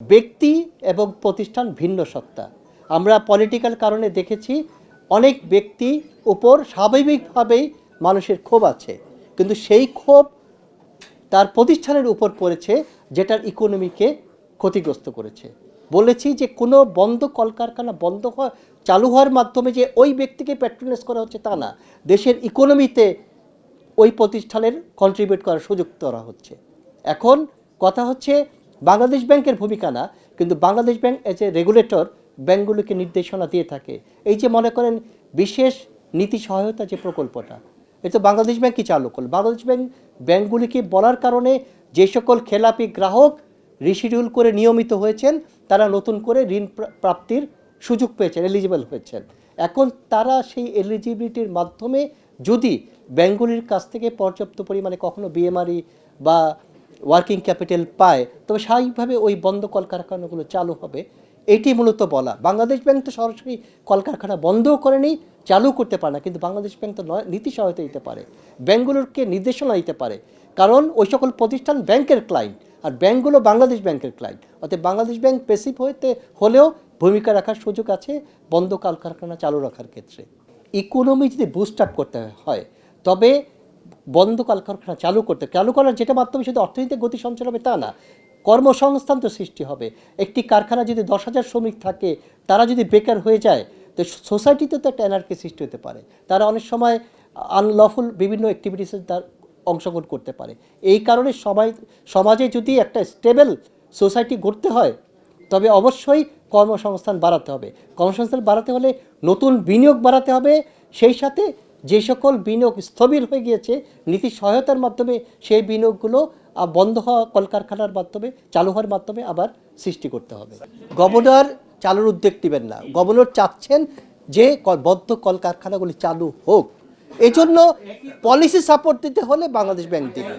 ব্যক্তি এবং প্রতিষ্ঠান ভিন্ন সত্তা। আমরা পলিটিক্যাল কারণে দেখেছি অনেক ব্যক্তি উপর স্বাভাবিকভাবেই মানুষের ক্ষোভ আছে, কিন্তু সেই ক্ষোভ তার প্রতিষ্ঠানের উপর পড়েছে যেটার ইকোনমিকে ক্ষতিগ্রস্ত করেছে। বলেছি যে কোনো বন্ধ কলকারখানা বন্ধ হওয়া চালু হওয়ার মাধ্যমে যে ওই ব্যক্তিকে প্যাট্রোনাইজ করা হচ্ছে তা না, দেশের ইকোনমিতে ওই প্রতিষ্ঠানের কন্ট্রিবিউট করার সুযোগ করা হচ্ছে। এখন কথা হচ্ছে বাংলাদেশ ব্যাংকের ভূমিকা না, কিন্তু Bangladesh bank as a regulator ব্যাংকগুলোকে নির্দেশনা দিয়ে থাকে। এই যে মনে করেন বিশেষ নীতি সহায়তা যে প্রকল্পটা, এটা বাংলাদেশ ব্যাংকই চালু করল। বাংলাদেশ ব্যাংক ব্যাংকগুলিকে বলার কারণে যে সকল খেলাপি গ্রাহক রিশিডিউল করে নিয়মিত হয়েছেন তারা নতুন করে ঋণ প্রাপ্তির সুযোগ পেয়েছেন, এলিজিবল হয়েছেন। এখন তারা সেই এলিজিবিলিটির মাধ্যমে যদি ব্যাংকগুলির কাছ থেকে পর্যাপ্ত পরিমাণে কখনো বিএমআরই বা ওয়ার্কিং ক্যাপিটাল পায়, তবে স্বাভাবিকভাবে ওই বন্ধ কলকারখানাগুলো চালু হবে। এটি মূলত বলা। বাংলাদেশ ব্যাংক তো সরাসরি কলকারখানা বন্ধও করেনি, চালু করতে পারে না, কিন্তু বাংলাদেশ ব্যাংক তো নীতি সহায়তা দিতে পারে, ব্যাংকগুলোকে নির্দেশনা দিতে পারে, কারণ ওই সকল প্রতিষ্ঠান ব্যাংকের ক্লায়েন্ট আর ব্যাংকগুলো বাংলাদেশ ব্যাংকের ক্লায়েন্ট। অর্থাৎ বাংলাদেশ ব্যাংক প্যাসিভ হতে হলেও ভূমিকা রাখার সুযোগ আছে বন্ধ কলকারখানা চালু রাখার ক্ষেত্রে। ইকোনমি যদি বুস্ট আপ করতে হয় তবে বন্ধ কলকারখানা চালু করার যেটা মাধ্যমে শুধু অর্থনৈতিক গতি সঞ্চার হবে তা না, কর্মসংস্থান তো সৃষ্টি হবে। একটি কারখানা যদি 10,000 শ্রমিক থাকে, তারা যদি বেকার হয়ে যায় তো সোসাইটিতে তো একটা এনার্কি সৃষ্টি হতে পারে, তারা অনেক সময় আনলফুল বিভিন্ন অ্যাক্টিভিটিসে তার অংশগ্রহণ করতে পারে। এই কারণে সমাজে যদি একটা স্টেবল সোসাইটি গড়তে হয় তবে অবশ্যই কর্মসংস্থান বাড়াতে হবে। কর্মসংস্থান বাড়াতে হলে নতুন বিনিয়োগ বাড়াতে হবে, সেই সাথে যে সকল বিনিয়োগ স্থবির হয়ে গিয়েছে নীতি সহায়তার মাধ্যমে সেই বিনিয়োগগুলো বন্ধ হওয়া কলকারখানার মাধ্যমে চালু হওয়ার মাধ্যমে আবার সৃষ্টি করতে হবে। গভর্নর চালুর উদ্যোগ নেবেন না, গভর্নর চাচ্ছেন যে বদ্ধ কলকারখানাগুলি চালু হোক। এই জন্য পলিসি সাপোর্ট দিতে হলে বাংলাদেশ ব্যাংক দিবে।